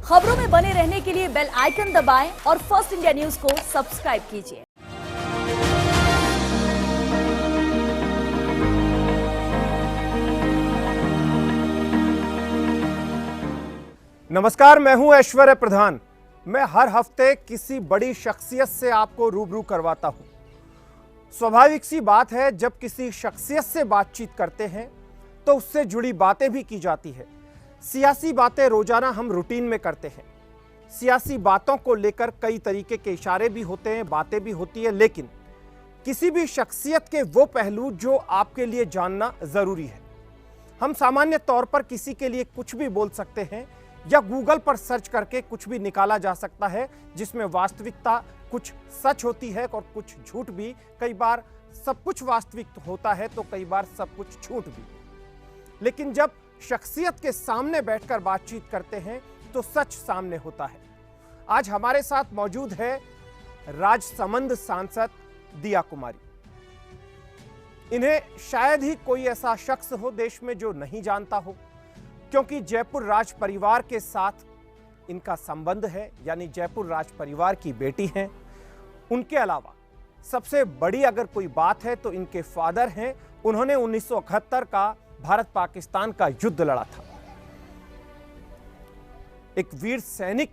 खबरों में बने रहने के लिए बेल आइकन दबाएं और फर्स्ट इंडिया न्यूज को सब्सक्राइब कीजिए। नमस्कार, मैं हूं ऐश्वर्य प्रधान। मैं हर हफ्ते किसी बड़ी शख्सियत से आपको रूबरू करवाता हूं। स्वाभाविक सी बात है, जब किसी शख्सियत से बातचीत करते हैं तो उससे जुड़ी बातें भी की जाती है। सियासी बातें रोजाना हम रूटीन में करते हैं। सियासी बातों को लेकर कई तरीके के इशारे भी होते हैं, बातें भी होती है, लेकिन किसी भी शख्सियत के वो पहलू जो आपके लिए जानना जरूरी है। हम सामान्य तौर पर किसी के लिए कुछ भी बोल सकते हैं या गूगल पर सर्च करके कुछ भी निकाला जा सकता है, जिसमें वास्तविकता कुछ सच होती है और कुछ झूठ भी। कई बार सब कुछ वास्तविक होता है तो कई बार सब कुछ झूठ भी। लेकिन जब शख्सियत के सामने बैठकर बातचीत करते हैं तो सच सामने होता है। आज हमारे साथ मौजूद है राजसमंद सांसद दिया कुमारी। इन्हें शायद ही कोई ऐसा शख्स हो देश में जो नहीं जानता हो, क्योंकि जयपुर राज परिवार के साथ इनका संबंध है, यानी जयपुर राज परिवार की बेटी हैं। उनके अलावा सबसे बड़ी अगर कोई बात है तो इनके फादर हैं। उन्होंने 1971 का भारत पाकिस्तान का युद्ध लड़ा था। एक वीर सैनिक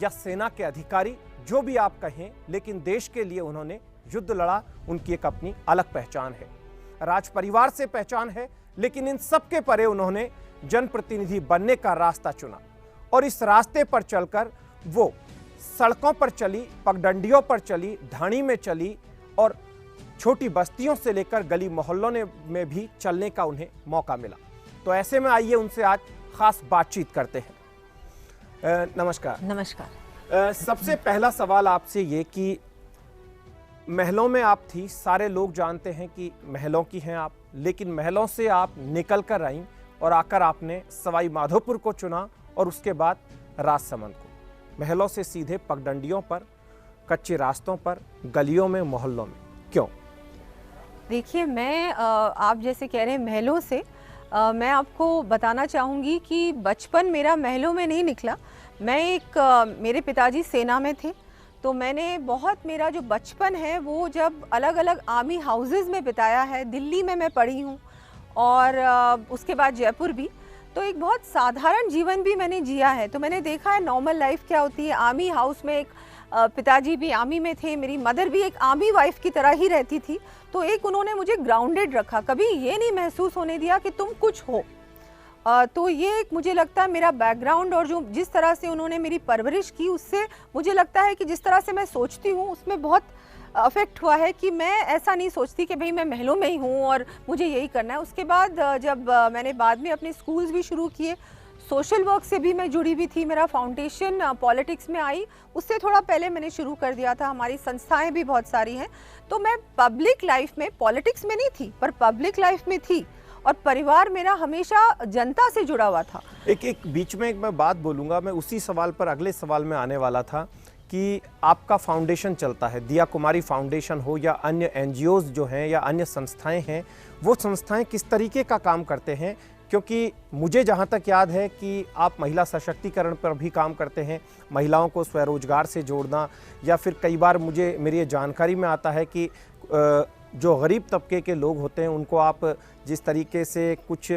या सेना के अधिकारी, जो भी आप कहें, लेकिन देश के लिए उन्होंने युद्ध लड़ा। उनकी एक अपनी अलग पहचान है, राज परिवार से पहचान है, लेकिन इन सबके परे उन्होंने जनप्रतिनिधि बनने का रास्ता चुना और इस रास्ते पर चलकर वो सड़कों पर चली, पगडंडियों पर चली, ढाणी में चली और छोटी बस्तियों से लेकर गली मोहल्लों में भी चलने का उन्हें मौका मिला। तो ऐसे में आइए उनसे आज खास बातचीत करते हैं। नमस्कार। नमस्कार। सबसे पहला सवाल आपसे ये कि महलों में आप थी, सारे लोग जानते हैं कि महलों की हैं आप, लेकिन महलों से आप निकल कर आईं और आकर आपने सवाई माधोपुर को चुना और उसके बाद राजसमंद को। महलों से सीधे पगडंडियों पर, कच्चे रास्तों पर, गलियों में, मोहल्लों में, क्यों? देखिए, मैं आप जैसे कह रहे हैं महलों से, मैं आपको बताना चाहूँगी कि बचपन मेरा महलों में नहीं निकला। मेरे पिताजी सेना में थे, तो मैंने बहुत, मेरा जो बचपन है वो जब अलग अलग आर्मी हाउसेस में बिताया है। दिल्ली में मैं पढ़ी हूँ और उसके बाद जयपुर भी। तो एक बहुत साधारण जीवन भी मैंने जिया है। तो मैंने देखा है नॉर्मल लाइफ क्या होती है। आर्मी हाउस में एक पिताजी भी आर्मी में थे, मेरी मदर भी एक आर्मी वाइफ की तरह ही रहती थी। तो एक उन्होंने मुझे ग्राउंडेड रखा, कभी ये नहीं महसूस होने दिया कि तुम कुछ हो। तो ये एक, मुझे लगता है मेरा बैकग्राउंड और जो जिस तरह से उन्होंने मेरी परवरिश की, उससे मुझे लगता है कि जिस तरह से मैं सोचती हूँ उसमें बहुत अफेक्ट हुआ है कि मैं ऐसा नहीं सोचती कि भाई मैं महलों में ही हूँ और मुझे यही करना है। उसके बाद जब मैंने बाद में अपने स्कूल्स भी शुरू किए, सोशल वर्क से भी मैं जुड़ी हुई थी। मेरा फाउंडेशन पॉलिटिक्स में आई, उससे थोड़ा पहले मैंने शुरू कर दिया था। हमारी संस्थाएं भी बहुत सारी हैं। तो मैं पब्लिक लाइफ में, पॉलिटिक्स में नहीं थी पर पब्लिक लाइफ में थी और परिवार मेरा हमेशा जनता से जुड़ा हुआ था। एक बीच में मैं बात बोलूँगा, मैं उसी सवाल पर अगले सवाल में आने वाला था कि आपका फाउंडेशन चलता है, दिया कुमारी फाउंडेशन हो या अन्य एनजीओज जो हैं या अन्य संस्थाएं हैं, वो संस्थाएं किस तरीके का काम करते हैं? क्योंकि मुझे जहां तक याद है कि आप महिला सशक्तिकरण पर भी काम करते हैं, महिलाओं को स्वरोजगार से जोड़ना, या फिर कई बार मेरी जानकारी में आता है कि जो गरीब तबके के लोग होते हैं उनको आप जिस तरीके से कुछ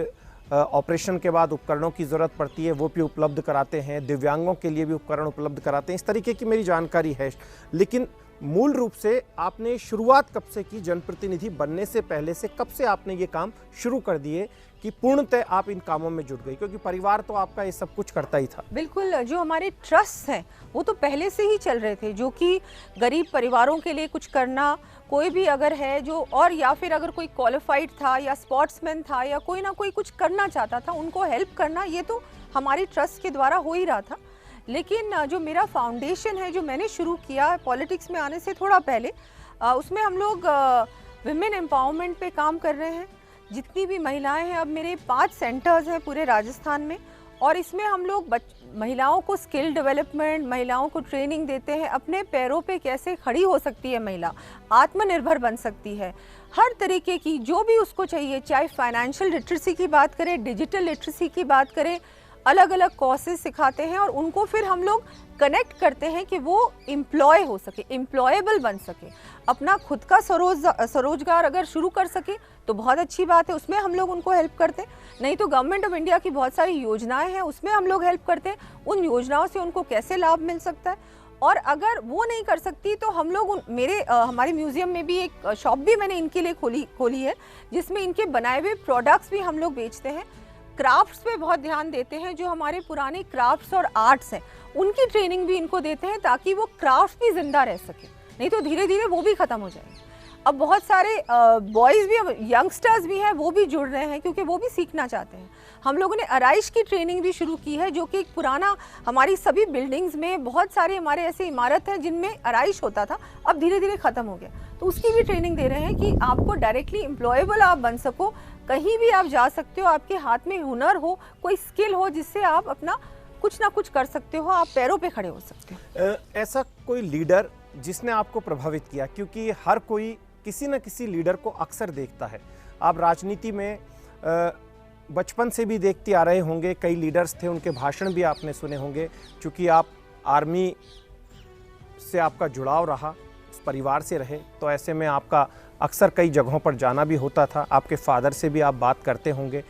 ऑपरेशन के बाद उपकरणों की ज़रूरत पड़ती है वो भी उपलब्ध कराते हैं, दिव्यांगों के लिए भी उपकरण उपलब्ध कराते हैं, इस तरीके की मेरी जानकारी है। लेकिन मूल रूप से आपने शुरुआत कब से की? जनप्रतिनिधि बनने से पहले से कब से आपने ये काम शुरू कर दिए कि पूर्णतः आप इन कामों में जुट गई? क्योंकि परिवार तो आपका ये सब कुछ करता ही था। बिल्कुल, जो हमारे ट्रस्ट हैं वो तो पहले से ही चल रहे थे, जो कि गरीब परिवारों के लिए कुछ करना, कोई भी अगर है जो, और या फिर अगर कोई क्वालिफाइड था या स्पोर्ट्समैन था या कोई ना कोई कुछ करना चाहता था, उनको हेल्प करना, ये तो हमारी ट्रस्ट के द्वारा हो ही रहा था। लेकिन जो मेरा फाउंडेशन है, जो मैंने शुरू किया पॉलिटिक्स में आने से थोड़ा पहले, उसमें हम लोग विमेन एम्पावरमेंट पे काम कर रहे हैं। जितनी भी महिलाएं हैं, अब मेरे 5 सेंटर्स हैं पूरे राजस्थान में, और इसमें हम लोग महिलाओं को स्किल डेवलपमेंट, महिलाओं को ट्रेनिंग देते हैं, अपने पैरों पे कैसे खड़ी हो सकती है महिला, आत्मनिर्भर बन सकती है, हर तरीके की जो भी उसको चाहिए, चाहे फाइनेंशियल लिटरेसी की बात करें, डिजिटल लिटरेसी की बात करें, अलग अलग कोर्सेज सिखाते हैं और उनको फिर हम लोग कनेक्ट करते हैं कि वो एम्प्लॉय हो सके, एम्प्लॉयबल बन सके, अपना खुद का स्वरोजगार अगर शुरू कर सके तो बहुत अच्छी बात है, उसमें हम लोग उनको हेल्प करते हैं। नहीं तो गवर्नमेंट ऑफ इंडिया की बहुत सारी योजनाएं हैं, उसमें हम लोग हेल्प करते हैं, उन योजनाओं से उनको कैसे लाभ मिल सकता है। और अगर वो नहीं कर सकती तो हम लोग हमारे म्यूजियम में भी एक शॉप भी मैंने इनके लिए खोली है, जिसमें इनके बनाए हुए प्रोडक्ट्स भी हम लोग बेचते हैं। क्राफ्ट्स पे बहुत ध्यान देते हैं, जो हमारे पुराने क्राफ्ट्स और आर्ट्स हैं उनकी ट्रेनिंग भी इनको देते हैं, ताकि वो क्राफ्ट भी जिंदा रह सके, नहीं तो धीरे धीरे वो भी खत्म हो जाएंगे। अब बहुत सारे बॉयज़ भी, यंगस्टर्स भी हैं, वो भी जुड़ रहे हैं क्योंकि वो भी सीखना चाहते हैं। हम लोगों ने आराइश की ट्रेनिंग भी शुरू की है, जो कि एक पुराना, हमारी सभी बिल्डिंग्स में बहुत सारे हमारे ऐसे इमारत हैं जिनमें आराइश होता था, अब धीरे धीरे ख़त्म हो गया, तो उसकी भी ट्रेनिंग दे रहे हैं कि आपको डायरेक्टली एम्प्लॉयबल आप बन सको, कहीं भी आप जा सकते हो, आपके हाथ में हुनर हो, कोई स्किल हो जिससे आप अपना कुछ ना कुछ कर सकते हो, आप पैरों पे खड़े हो सकते हो। ऐसा कोई लीडर जिसने आपको प्रभावित किया, क्योंकि हर कोई किसी न किसी लीडर को अक्सर देखता है। आप राजनीति में बचपन से भी देखते आ रहे होंगे, कई लीडर्स थे, उनके भाषण भी आपने सुने होंगे, क्योंकि आप आर्मी से आपका जुड़ाव रहा, उस परिवार से रहे, तो ऐसे में आपका अक्सर कई जगहों पर जाना भी होता था, आपके फादर से भी आप बात करते होंगे।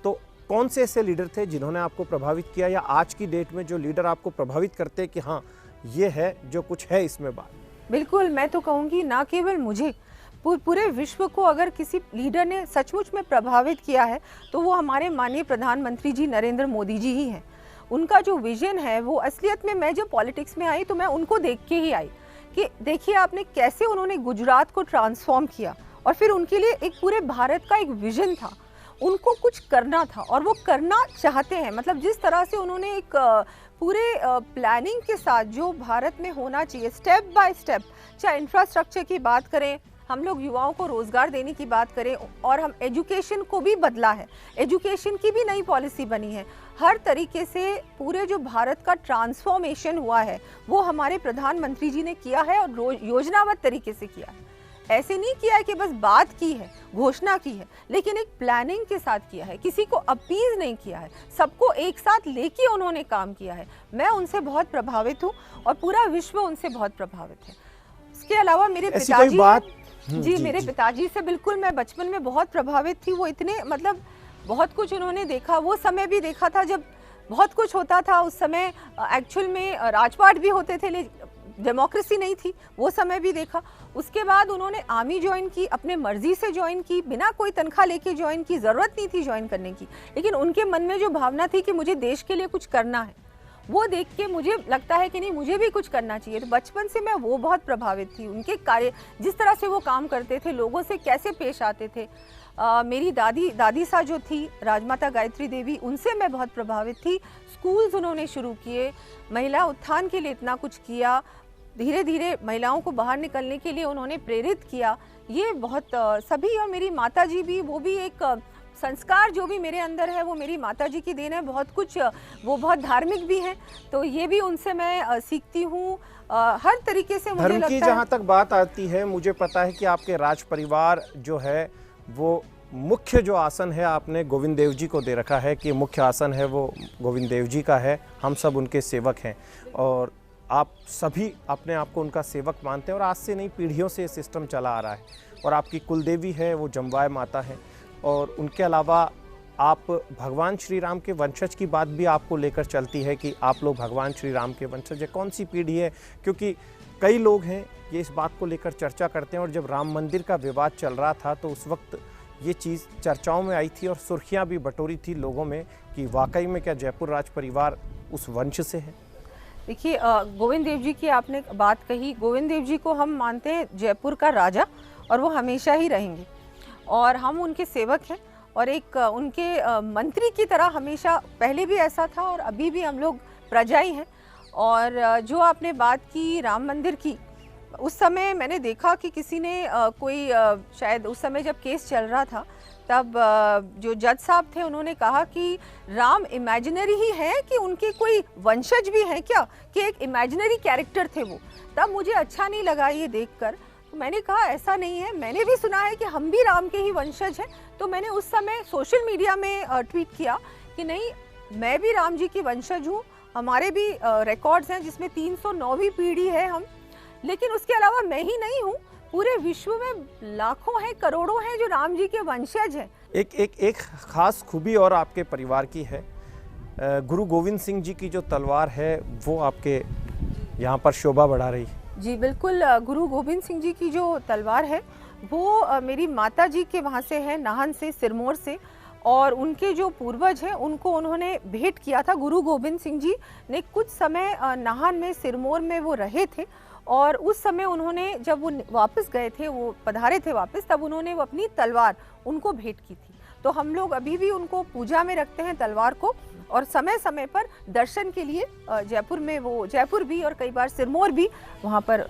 तो कौन से ऐसे लीडर थे जिन्होंने आपको प्रभावित किया, या आज की डेट में जो लीडर आपको प्रभावित करते कि हाँ ये है जो कुछ है इसमें बात? बिल्कुल, मैं तो कहूँगी ना केवल मुझे, पूरे विश्व को अगर किसी लीडर ने सचमुच में प्रभावित किया है तो वो हमारे माननीय प्रधानमंत्री जी नरेंद्र मोदी जी ही हैं। उनका जो विजन है वो असलियत में, मैं जब पॉलिटिक्स में आई तो मैं उनको देख के ही आई कि देखिए आपने कैसे उन्होंने गुजरात को ट्रांसफॉर्म किया, और फिर उनके लिए एक पूरे भारत का एक विजन था, उनको कुछ करना था और वो करना चाहते हैं। मतलब जिस तरह से उन्होंने एक पूरे प्लानिंग के साथ जो भारत में होना चाहिए, स्टेप बाय स्टेप, चाहे इंफ्रास्ट्रक्चर की बात करें, हम लोग युवाओं को रोजगार देने की बात करें, और हम एजुकेशन को भी बदला है, एजुकेशन की भी नई पॉलिसी बनी है, हर तरीके से पूरे जो भारत का ट्रांसफॉर्मेशन हुआ है वो हमारे प्रधानमंत्री जी ने किया है, और योजनाबद्ध तरीके से किया है। ऐसे नहीं किया है कि बस बात की है, घोषणा की है, लेकिन एक प्लानिंग के साथ किया है, किसी को अपीज नहीं किया है, सबको एक साथ लेके उन्होंने काम किया है। मैं उनसे बहुत प्रभावित हूँ और पूरा विश्व उनसे बहुत प्रभावित है। इसके अलावा मेरे पिताजी मेरे पिताजी से बिल्कुल मैं बचपन में बहुत प्रभावित थी। वो इतने, मतलब बहुत कुछ उन्होंने देखा, वो समय भी देखा था जब बहुत कुछ होता था। उस समय एक्चुअल में राजपाट भी होते थे, डेमोक्रेसी नहीं थी, वो समय भी देखा। उसके बाद उन्होंने आर्मी ज्वाइन की, अपने मर्जी से ज्वाइन की, बिना कोई तनख्वाह लेके ज्वाइन की, ज़रूरत नहीं थी ज्वाइन करने की, लेकिन उनके मन में जो भावना थी कि मुझे देश के लिए कुछ करना है, वो देख के मुझे लगता है कि नहीं, मुझे भी कुछ करना चाहिए। तो बचपन से मैं वो बहुत प्रभावित थी, उनके कार्य, जिस तरह से वो काम करते थे, लोगों से कैसे पेश आते थे। मेरी दादी सा जो थी, राजमाता गायत्री देवी, उनसे मैं बहुत प्रभावित थी। स्कूल्स उन्होंने शुरू किए, महिला उत्थान के लिए इतना कुछ किया, धीरे धीरे महिलाओं को बाहर निकलने के लिए उन्होंने प्रेरित किया, ये बहुत सभी। और मेरी माता जी भी, वो भी एक संस्कार जो भी मेरे अंदर है वो मेरी माताजी की देन है, बहुत कुछ, वो बहुत धार्मिक भी हैं, तो ये भी उनसे मैं सीखती हूँ हर तरीके से। मुझे धर्म की जहाँ तक बात आती है, मुझे पता है कि आपके राज परिवार जो है वो मुख्य जो आसन है आपने गोविंद देव जी को दे रखा है कि मुख्य आसन है वो गोविंद देव जी का है, हम सब उनके सेवक हैं, और आप सभी अपने आप को उनका सेवक मानते हैं, और आज से नहीं, पीढ़ियों से ये सिस्टम चला आ रहा है। और आपकी कुलदेवी है वो जमवाय माता है, और उनके अलावा आप भगवान श्री राम के वंशज की बात भी आपको लेकर चलती है कि आप लोग भगवान श्री राम के वंशज है। कौन सी पीढ़ी है, क्योंकि कई लोग हैं ये इस बात को लेकर चर्चा करते हैं, और जब राम मंदिर का विवाद चल रहा था तो उस वक्त ये चीज़ चर्चाओं में आई थी और सुर्खियां भी बटोरी थी लोगों में कि वाकई में क्या जयपुर राज परिवार उस वंश से है। देखिए, गोविंद देव जी की आपने बात कही, गोविंद देव जी को हम मानते हैं जयपुर का राजा, और वो हमेशा ही रहेंगे, और हम उनके सेवक हैं, और एक उनके मंत्री की तरह हमेशा, पहले भी ऐसा था और अभी भी हम लोग प्रजा ही हैं। और जो आपने बात की राम मंदिर की, उस समय मैंने देखा कि किसी ने कोई शायद उस समय जब केस चल रहा था तब जो जज साहब थे उन्होंने कहा कि राम इमेजिनरी ही है कि उनके कोई वंशज भी हैं क्या, कि एक इमेजिनरी कैरेक्टर थे वो। तब मुझे अच्छा नहीं लगा ये देखकर, तो मैंने कहा ऐसा नहीं है, मैंने भी सुना है कि हम भी राम के ही वंशज हैं। तो मैंने उस समय सोशल मीडिया में ट्वीट किया कि नहीं, मैं भी राम जी की वंशज हूँ, हमारे भी रिकॉर्ड्स हैं जिसमें 309वीं पीढ़ी है हम। लेकिन उसके अलावा मैं ही नहीं हूँ, पूरे विश्व में लाखों हैं, करोड़ों हैं जो राम जी के वंशज हैं। एक खास खूबी और आपके परिवार की है, गुरु गोविंद सिंह जी की जो तलवार है वो आपके यहाँ पर शोभा बढ़ा रही है। जी बिल्कुल, गुरु गोविंद सिंह जी की जो तलवार है वो मेरी माता जी के वहाँ से है, नाहन से, सिरमौर से, और उनके जो पूर्वज हैं उनको उन्होंने भेंट किया था। गुरु गोविंद सिंह जी ने कुछ समय नाहन में, सिरमौर में वो रहे थे, और उस समय उन्होंने, जब वो वापस गए थे, वो पधारे थे वापस, तब उन्होंने वो अपनी तलवार उनको भेंट की थी। तो हम लोग अभी भी उनको पूजा में रखते हैं तलवार को, और समय समय पर दर्शन के लिए जयपुर में, वो जयपुर भी और कई बार सिरमौर भी वहाँ पर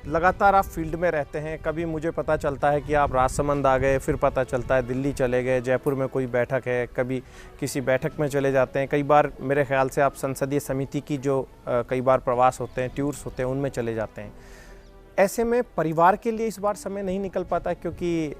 लगातार आप फील्ड में रहते हैं। कभी मुझे पता चलता है कि आप राजसमंद आ गए, फिर पता चलता है दिल्ली चले गए, जयपुर में कोई बैठक है, कभी किसी बैठक में चले जाते हैं। कई बार मेरे ख्याल से आप संसदीय समिति की जो कई बार प्रवास होते हैं, टूर्स होते हैं, उनमें चले जाते हैं। ऐसे में परिवार के लिए इस बार समय नहीं निकल पाता, क्योंकि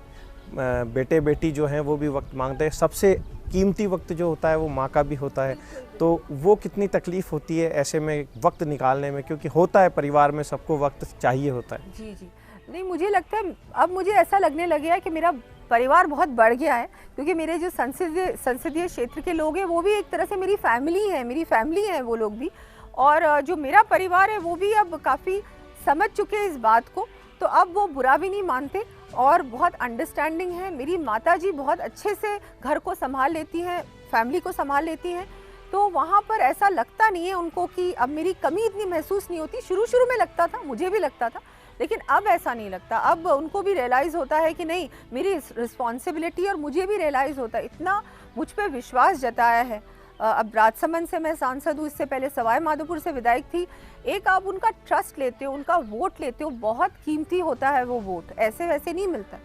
बेटे बेटी जो हैं वो भी वक्त मांगते हैं। सबसे कीमती वक्त जो होता है वो माँ का भी होता है, तो वो कितनी तकलीफ़ होती है ऐसे में वक्त निकालने में, क्योंकि होता है परिवार में सबको वक्त चाहिए होता है। जी जी, नहीं मुझे लगता है, अब मुझे ऐसा लगने लगे है कि मेरा परिवार बहुत बढ़ गया है, क्योंकि मेरे जो संसदीय क्षेत्र के लोग हैं वो भी एक तरह से मेरी फैमिली है वो लोग भी, और जो मेरा परिवार है वो भी अब काफ़ी समझ चुके हैं इस बात को, तो अब वो बुरा भी नहीं मानते और बहुत अंडरस्टैंडिंग है। मेरी माताजी बहुत अच्छे से घर को संभाल लेती हैं, फैमिली को संभाल लेती हैं, तो वहाँ पर ऐसा लगता नहीं है उनको कि अब मेरी कमी इतनी महसूस नहीं होती। शुरू में लगता था, मुझे भी लगता था, लेकिन अब ऐसा नहीं लगता। अब उनको भी रियलाइज़ होता है कि नहीं, मेरी रिस्पॉन्सिबिलिटी, और मुझे भी रियलाइज़ होता है, इतना मुझ पर विश्वास जताया है। अब राजसमंद से मैं सांसद हूँ, इससे पहले सवाई माधोपुर से विधायक थी। एक आप उनका ट्रस्ट लेते हो, उनका वोट लेते हो, बहुत कीमती होता है वो वोट, ऐसे वैसे नहीं मिलता।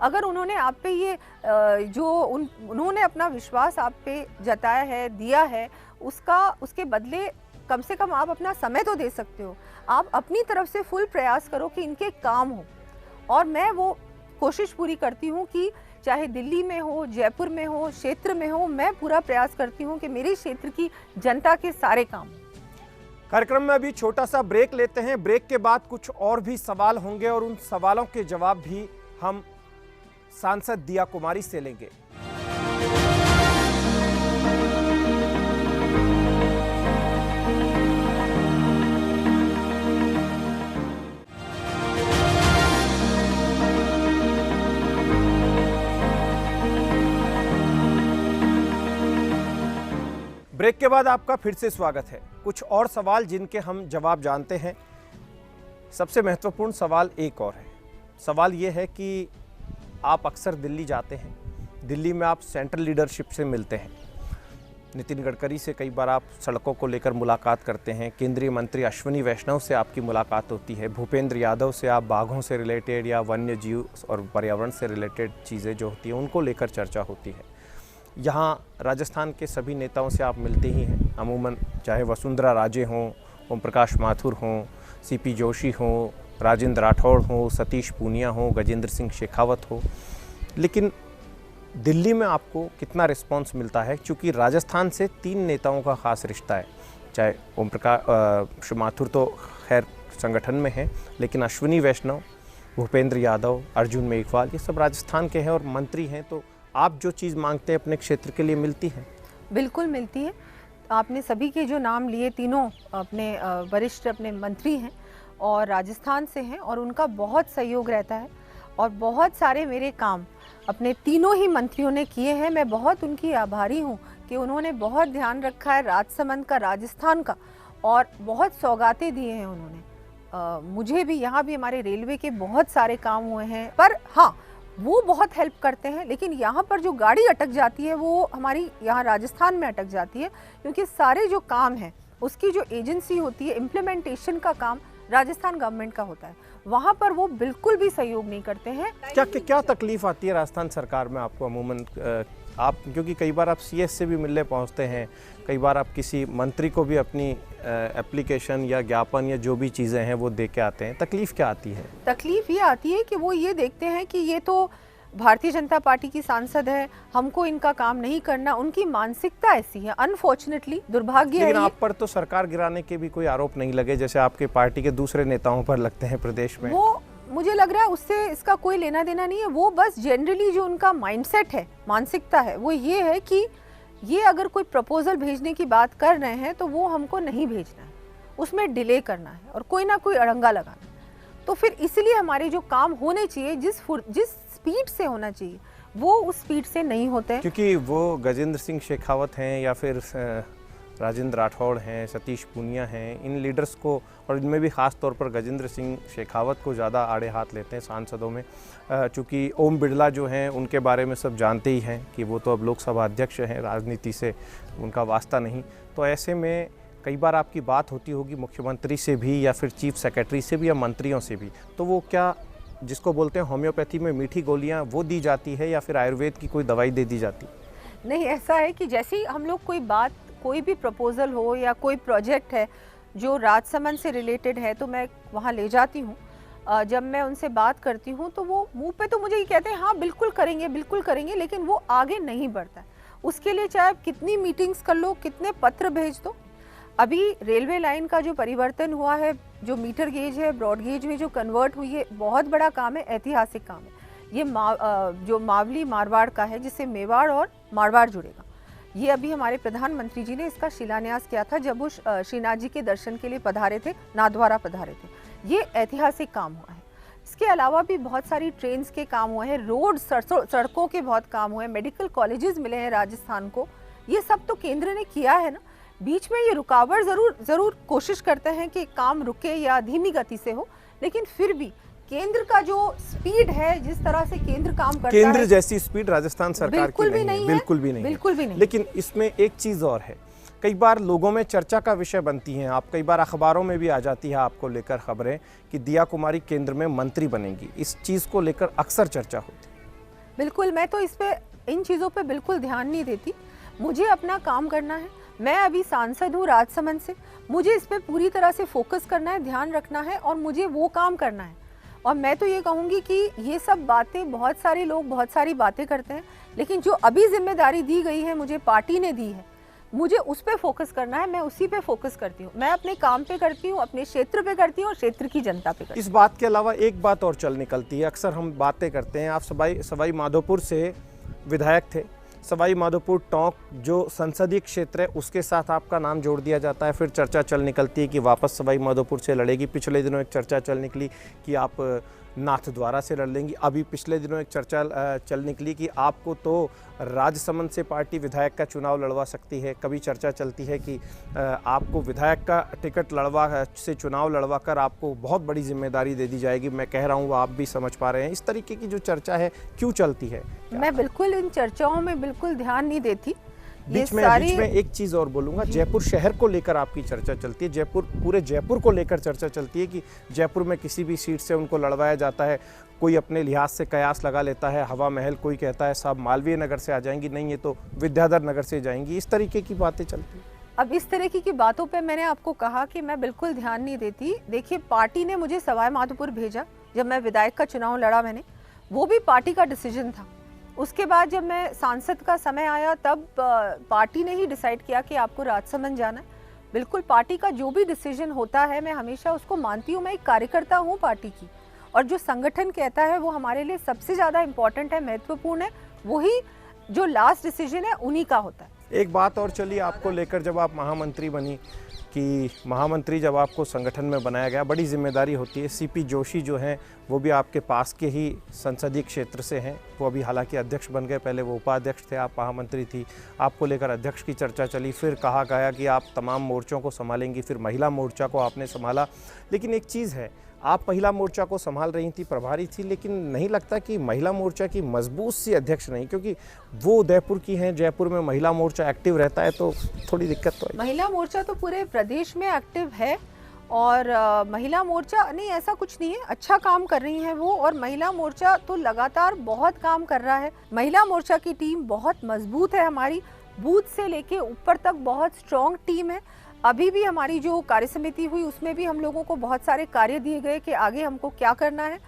अगर उन्होंने आप पे ये उन्होंने अपना विश्वास आप पे जताया है, दिया है, उसके बदले कम से कम आप अपना समय तो दे सकते हो। आप अपनी तरफ से फुल प्रयास करो कि इनके काम हो, और मैं वो कोशिश पूरी करती हूँ कि चाहे दिल्ली में हो, जयपुर में हो, क्षेत्र में हो, मैं पूरा प्रयास करती हूँ कि मेरे क्षेत्र की जनता के सारे काम। कार्यक्रम में अभी छोटा सा ब्रेक लेते हैं। ब्रेक के बाद कुछ और भी सवाल होंगे और उन सवालों के जवाब भी हम सांसद दिया कुमारी से लेंगे। ब्रेक के बाद आपका फिर से स्वागत है। कुछ और सवाल जिनके हम जवाब जानते हैं। सबसे महत्वपूर्ण सवाल एक और है। सवाल ये है कि आप अक्सर दिल्ली जाते हैं, दिल्ली में आप सेंट्रल लीडरशिप से मिलते हैं, नितिन गडकरी से कई बार आप सड़कों को लेकर मुलाकात करते हैं, केंद्रीय मंत्री अश्विनी वैष्णव से आपकी मुलाकात होती है, भूपेंद्र यादव से आप बाघों से रिलेटेड या वन्य जीव और पर्यावरण से रिलेटेड चीज़ें जो होती हैं उनको लेकर चर्चा होती है। यहाँ राजस्थान के सभी नेताओं से आप मिलते ही हैं अमूमन, चाहे वसुंधरा राजे हों, ओम प्रकाश माथुर हों, सीपी जोशी हों, राजेंद्र राठौड़ हों, सतीश पूनिया हों, गजेंद्र सिंह शेखावत हो। लेकिन दिल्ली में आपको कितना रिस्पांस मिलता है? क्योंकि राजस्थान से 3 नेताओं का ख़ास रिश्ता है, चाहे ओम प्रकाश माथुर तो खैर संगठन में है, लेकिन अश्विनी वैष्णव, भूपेंद्र यादव, अर्जुन मेघवाल, ये सब राजस्थान के हैं और मंत्री हैं। तो आप जो चीज़ मांगते हैं अपने क्षेत्र के लिए मिलती है? बिल्कुल मिलती है। आपने सभी के जो नाम लिए, तीनों अपने वरिष्ठ अपने मंत्री हैं और राजस्थान से हैं, और उनका बहुत सहयोग रहता है, और बहुत सारे मेरे काम अपने तीनों ही मंत्रियों ने किए हैं। मैं बहुत उनकी आभारी हूँ कि उन्होंने बहुत ध्यान रखा है राजसमंद का, राजस्थान का, और बहुत सौगातें दिए हैं उन्होंने। मुझे भी, यहाँ भी हमारे रेलवे के बहुत सारे काम हुए हैं, पर हाँ वो बहुत हेल्प करते हैं। लेकिन यहाँ पर जो गाड़ी अटक जाती है वो हमारी यहाँ राजस्थान में अटक जाती है, क्योंकि सारे जो काम हैं उसकी जो एजेंसी होती है, इम्प्लीमेंटेशन का काम राजस्थान गवर्नमेंट का होता है, वहाँ पर वो बिल्कुल भी सहयोग नहीं करते हैं। क्या तकलीफ आती है राजस्थान सरकार में आपको अमूमन? आप क्योंकि कई बार आप सीएस से भी मिलने पहुँचते हैं, कई बार आप किसी मंत्री को भी अपनी एप्लीकेशन या ज्ञापन या जो भी चीज़ें हैं वो दे के आते हैं, तकलीफ़ क्या आती है? तकलीफ़ ये आती है कि वो ये देखते हैं कि ये तो भारतीय जनता पार्टी की सांसद है, हमको इनका काम नहीं करना, उनकी मानसिकता ऐसी है। अनफॉर्चुनेटली, दुर्भाग्य है। लेकिन आप पर तो सरकार गिराने के भी कोई आरोप नहीं लगे, जैसे आपके पार्टी के दूसरे नेताओं पर लगते हैं प्रदेश में। वो मुझे लग रहा है उससे इसका कोई लेना देना नहीं है। वो बस जनरली जो उनका माइंडसेट है, मानसिकता है, वो ये है कि ये अगर कोई प्रपोजल भेजने की बात कर रहे हैं तो वो हमको नहीं भेजना है, उसमें डिले करना है और कोई ना कोई अड़ंगा लगाना है। तो फिर इसलिए हमारे जो काम होने चाहिए, जिस स्पीड से होना चाहिए, वो उस स्पीड से नहीं होते हैं। क्योंकि वो गजेंद्र सिंह शेखावत हैं या फिर राजेंद्र राठौड़ हैं, सतीश पूनिया हैं, इन लीडर्स को, और इनमें भी ख़ास तौर पर गजेंद्र सिंह शेखावत को ज़्यादा आड़े हाथ लेते हैं सांसदों में। चूँकि ओम बिरला जो हैं उनके बारे में सब जानते ही हैं कि वो तो अब लोकसभा अध्यक्ष हैं, राजनीति से उनका वास्ता नहीं। तो ऐसे में कई बार आपकी बात होती होगी मुख्यमंत्री से भी या फिर चीफ सेक्रेटरी से भी या मंत्रियों से भी, तो वो क्या जिसको बोलते हैं होम्योपैथी में मीठी गोलियां वो दी जाती है या फिर आयुर्वेद की कोई दवाई दे दी जाती है? नहीं, ऐसा है कि जैसे ही हम लोग कोई भी प्रपोजल हो या कोई प्रोजेक्ट है जो राजसमंद से रिलेटेड है तो मैं वहाँ ले जाती हूँ। जब मैं उनसे बात करती हूँ तो वो मुंह पे तो मुझे ये कहते हैं हाँ बिल्कुल करेंगे, लेकिन वो आगे नहीं बढ़ता है। उसके लिए चाहे आप कितनी मीटिंग्स कर लो, कितने पत्र भेज दो। अभी रेलवे लाइन का जो परिवर्तन हुआ है, जो मीटर गेज है ब्रॉड गेज में जो कन्वर्ट हुई है, बहुत बड़ा काम है, ऐतिहासिक काम है। ये जो मावली मारवाड़ का है, जिससे मेवाड़ और मारवाड़ जुड़ेगा। ये अभी हमारे प्रधानमंत्री जी ने इसका शिलान्यास किया था जब वो श्रीनाथ जी के दर्शन के लिए पधारे थे, नाथद्वारा पधारे थे। ये ऐतिहासिक काम हुआ है। इसके अलावा भी बहुत सारी ट्रेन्स के काम हुए हैं, रोड सड़कों के बहुत काम हुए हैं, मेडिकल कॉलेजेस मिले हैं राजस्थान को। ये सब तो केंद्र ने किया है ना। बीच में ये रुकावट जरूर कोशिश करते हैं कि काम रुके या धीमी गति से हो, लेकिन फिर भी केंद्र का जो स्पीड है, जिस तरह से केंद्र काम करता है, केंद्र जैसी स्पीड राजस्थान सरकार की नहीं है, बिल्कुल भी नहीं। लेकिन इसमें एक चीज और है, कई बार लोगों में चर्चा का विषय बनती हैं, आप कई बार अखबारों में भी आ जाती है आपको लेकर खबरें कि दिया कुमारी केंद्र में मंत्री बनेंगी। इस चीज को लेकर अक्सर चर्चा होती है। बिल्कुल, मैं तो इन चीजों पे बिल्कुल ध्यान नहीं देती। मुझे अपना काम करना है। मैं अभी सांसद हूँ राजसमंद से, मुझे इस पे पूरी तरह से फोकस करना है, ध्यान रखना है और मुझे वो काम करना है। और मैं तो ये कहूँगी कि ये सब बातें, बहुत सारे लोग बहुत सारी बातें करते हैं, लेकिन जो अभी जिम्मेदारी दी गई है, मुझे पार्टी ने दी है, मुझे उस पे फोकस करना है। मैं उसी पे फोकस करती हूँ। मैं अपने काम पे करती हूँ, अपने क्षेत्र पे करती हूँ और क्षेत्र की जनता पे करती हूँ। इस बात के अलावा एक बात और चल निकलती है, अक्सर हम बातें करते हैं, आप सवाई माधोपुर से विधायक थे। सवाई माधोपुर टोंक जो संसदीय क्षेत्र है उसके साथ आपका नाम जोड़ दिया जाता है, फिर चर्चा चल निकलती है कि वापस सवाई माधोपुर से लड़ेगी। पिछले दिनों एक चर्चा चल निकली कि आप नाथद्वारा से लड़ लेंगी। अभी पिछले दिनों एक चर्चा चल निकली कि आपको तो राजसमंद से पार्टी विधायक का चुनाव लड़वा सकती है। कभी चर्चा चलती है कि आपको विधायक का टिकट चुनाव लड़वा कर आपको बहुत बड़ी जिम्मेदारी दे दी जाएगी। मैं कह रहा हूँ वो आप भी समझ पा रहे हैं। इस तरीके की जो चर्चा है क्यों चलती है? मैं बिल्कुल इन चर्चाओं में बिल्कुल ध्यान नहीं देती। बीच में एक चीज और बोलूंगा, जयपुर शहर को लेकर आपकी चर्चा चलती है, पूरे जयपुर को लेकर चर्चा चलती है कि जयपुर में किसी भी सीट से उनको लड़वाया जाता है। कोई अपने लिहाज से कयास लगा लेता है, हवा महल, कोई कहता है साहब मालवीय नगर से आ जाएंगी, नहीं ये तो विद्याधर नगर से जाएंगी। इस तरीके की बातें चलती हैं। अब इस तरीके की बातों पे मैंने आपको कहा कि मैं बिल्कुल ध्यान नहीं देती। देखिए, पार्टी ने मुझे सवाई माधोपुर भेजा, जब मैं विधायक का चुनाव लड़ा मैंने, वो भी पार्टी का डिसीजन था। उसके बाद जब मैं सांसद का समय आया तब पार्टी ने ही डिसाइड किया कि आपको राजसमंद जाना है। बिल्कुल, पार्टी का जो भी डिसीजन होता है मैं हमेशा उसको मानती हूँ। मैं एक कार्यकर्ता हूँ पार्टी की, और जो संगठन कहता है वो हमारे लिए सबसे ज़्यादा इम्पोर्टेंट है, महत्वपूर्ण है। वही जो लास्ट डिसीजन है उन्हीं का होता है। एक बात और चली आपको लेकर, जब आप महामंत्री बनी, कि महामंत्री जब आपको संगठन में बनाया गया, बड़ी जिम्मेदारी होती है। सीपी जोशी जो हैं वो भी आपके पास के ही संसदीय क्षेत्र से हैं। वो अभी हालांकि अध्यक्ष बन गए, पहले वो उपाध्यक्ष थे, आप महामंत्री थी। आपको लेकर अध्यक्ष की चर्चा चली, फिर कहा गया कि आप तमाम मोर्चों को संभालेंगी, फिर महिला मोर्चा को आपने संभाला। लेकिन एक चीज़ है, आप महिला मोर्चा को संभाल रही थी, प्रभारी थी, लेकिन नहीं लगता कि महिला मोर्चा की मजबूत सी अध्यक्ष नहीं, क्योंकि वो उदयपुर की हैं, जयपुर में महिला मोर्चा एक्टिव रहता है, तो थोड़ी दिक्कत तो है। महिला मोर्चा तो पूरे प्रदेश में एक्टिव है, और महिला मोर्चा नहीं, ऐसा कुछ नहीं है, अच्छा काम कर रही हैं वो। और महिला मोर्चा तो लगातार बहुत काम कर रहा है। महिला मोर्चा की टीम बहुत मजबूत है, हमारी बूथ से लेके ऊपर तक बहुत स्ट्रॉन्ग टीम है। अभी भी हमारी जो कार्य समिति हुई उसमें भी हम लोगों को बहुत सारे कार्य दिए गए कि आगे हमको क्या करना है।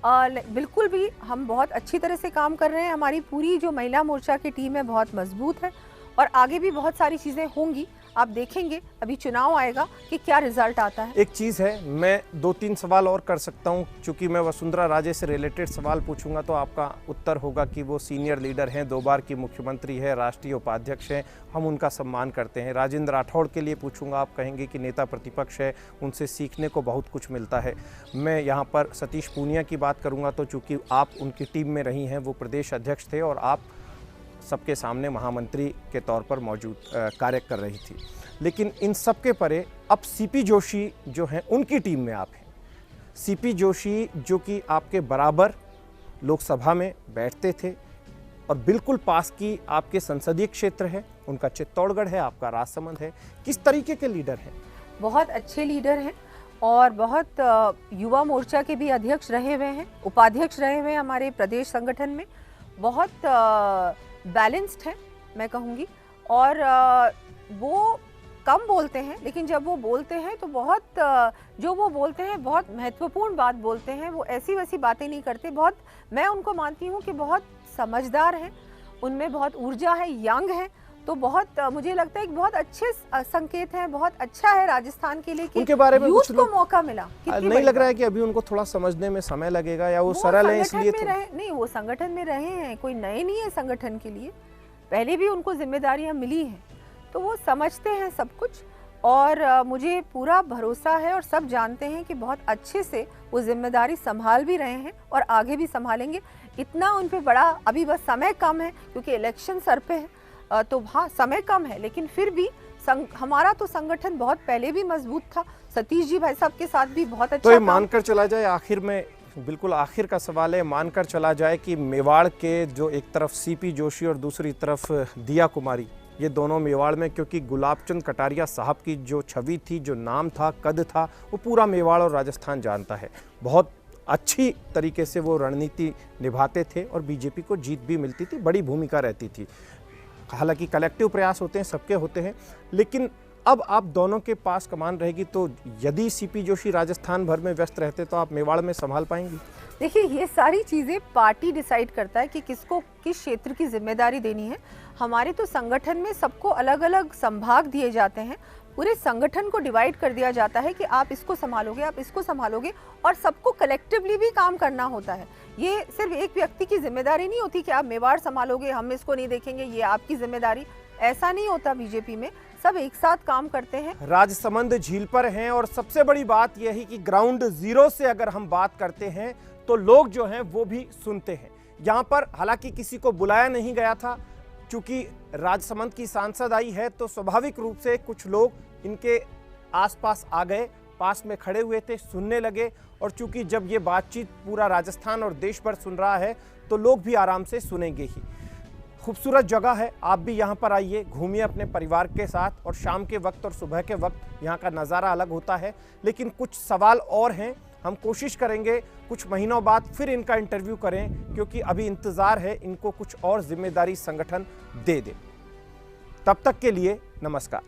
बिल्कुल भी हम बहुत अच्छी तरह से काम कर रहे हैं। हमारी पूरी जो महिला मोर्चा की टीम है बहुत मजबूत है और आगे भी बहुत सारी चीज़ें होंगी। आप देखेंगे अभी चुनाव आएगा कि क्या रिजल्ट आता है। एक चीज़ है, मैं 2-3 सवाल और कर सकता हूं, क्योंकि मैं वसुंधरा राजे से रिलेटेड सवाल पूछूंगा तो आपका उत्तर होगा कि वो सीनियर लीडर हैं, 2 बार की मुख्यमंत्री है, राष्ट्रीय उपाध्यक्ष हैं, हम उनका सम्मान करते हैं। राजेंद्र राठौड़ के लिए पूछूंगा, आप कहेंगे कि नेता प्रतिपक्ष है, उनसे सीखने को बहुत कुछ मिलता है। मैं यहाँ पर सतीश पूनिया की बात करूँगा तो चूँकि आप उनकी टीम में रही हैं, वो प्रदेश अध्यक्ष थे और आप सबके सामने महामंत्री के तौर पर मौजूद कार्य कर रही थी। लेकिन इन सब के परे अब सीपी जोशी जो हैं उनकी टीम में आप हैं। सीपी जोशी जो कि आपके बराबर लोकसभा में बैठते थे और बिल्कुल पास की आपके संसदीय क्षेत्र है, उनका चित्तौड़गढ़ है, आपका राजसमंद है। किस तरीके के लीडर हैं? बहुत अच्छे लीडर हैं और बहुत युवा मोर्चा के भी अध्यक्ष रहे हुए हैं, उपाध्यक्ष रहे हुए हैं हमारे प्रदेश संगठन में। बहुत बैलेंस्ड है मैं कहूँगी और वो कम बोलते हैं, लेकिन जब वो बोलते हैं तो जो वो बोलते हैं बहुत महत्वपूर्ण बात बोलते हैं। वो ऐसी वैसी बातें नहीं करते। बहुत मैं उनको मानती हूँ कि बहुत समझदार हैं, उनमें बहुत ऊर्जा है, यंग है। तो बहुत मुझे लगता है कि बहुत अच्छे संकेत हैं, बहुत अच्छा है राजस्थान के लिए कि उनके बारे में यूथ को मौका मिला। नहीं लग रहा है कि अभी उनको थोड़ा समझने में समय लगेगा या वो सरल है इसलिए नहीं, वो संगठन में रहे हैं, कोई नए नहीं है संगठन के लिए, पहले भी उनको जिम्मेदारियां मिली हैं, तो वो समझते हैं सब कुछ और मुझे पूरा भरोसा है और सब जानते हैं कि बहुत अच्छे से वो जिम्मेदारी संभाल भी रहे हैं और आगे भी संभालेंगे। इतना उन पे बड़ा अभी बस समय कम है क्योंकि इलेक्शन सर पे है, तो हाँ समय कम है, लेकिन फिर भी हमारा तो संगठन बहुत पहले भी मजबूत था। सतीश जी भाई साहब के साथ भी बहुत अच्छा। तो ये मानकर चला जाए, आखिर में बिल्कुल आखिर का सवाल है, मानकर चला जाए कि मेवाड़ के जो एक तरफ सीपी जोशी और दूसरी तरफ दिया कुमारी, ये दोनों मेवाड़ में, क्योंकि गुलाबचंद कटारिया साहब की जो छवि थी, जो नाम था, कद था, वो पूरा मेवाड़ और राजस्थान जानता है। बहुत अच्छी तरीके से वो रणनीति निभाते थे और बीजेपी को जीत भी मिलती थी, बड़ी भूमिका रहती थी। हालांकि कलेक्टिव प्रयास होते हैं, सबके होते हैं, लेकिन अब आप दोनों के पास कमान रहेगी, तो यदि सीपी जोशी राजस्थान भर में व्यस्त रहते तो आप मेवाड़ में संभाल पाएंगी? देखिए, ये सारी चीज़ें पार्टी डिसाइड करता है कि किसको किस क्षेत्र की जिम्मेदारी देनी है। हमारे तो संगठन में सबको अलग अलग संभाग दिए जाते हैं, पूरे संगठन को डिवाइड कर दिया जाता है कि आप इसको संभालोगे, आप इसको संभालोगे, और सबको कलेक्टिवली भी काम करना होता है। ये सिर्फ एक व्यक्ति की जिम्मेदारी नहीं होती कि आप मेवाड़ संभालोगे, हम इसको नहीं देखेंगे, ये आपकी जिम्मेदारी, ऐसा नहीं होता। बीजेपी में सब एक साथ काम करते हैं। राजसमंद झील पर हैं और सबसे बड़ी बात यह है कि ग्राउंड जीरो से अगर हम बात करते हैं तो लोग जो हैं वो भी सुनते हैं। यहाँ पर हालांकि किसी को बुलाया नहीं गया था, चूंकि राजसमंद की सांसद आई है तो स्वाभाविक रूप से कुछ लोग इनके आसपास आ गए, पास में खड़े हुए थे, सुनने लगे, और चूंकि जब ये बातचीत पूरा राजस्थान और देश भर सुन रहा है तो लोग भी आराम से सुनेंगे ही। खूबसूरत जगह है, आप भी यहाँ पर आइए, घूमिए अपने परिवार के साथ, और शाम के वक्त और सुबह के वक्त यहाँ का नज़ारा अलग होता है। लेकिन कुछ सवाल और हैं, हम कोशिश करेंगे कुछ महीनों बाद फिर इनका इंटरव्यू करें, क्योंकि अभी इंतज़ार है इनको कुछ और जिम्मेदारी संगठन दे दे। तब तक के लिए नमस्कार।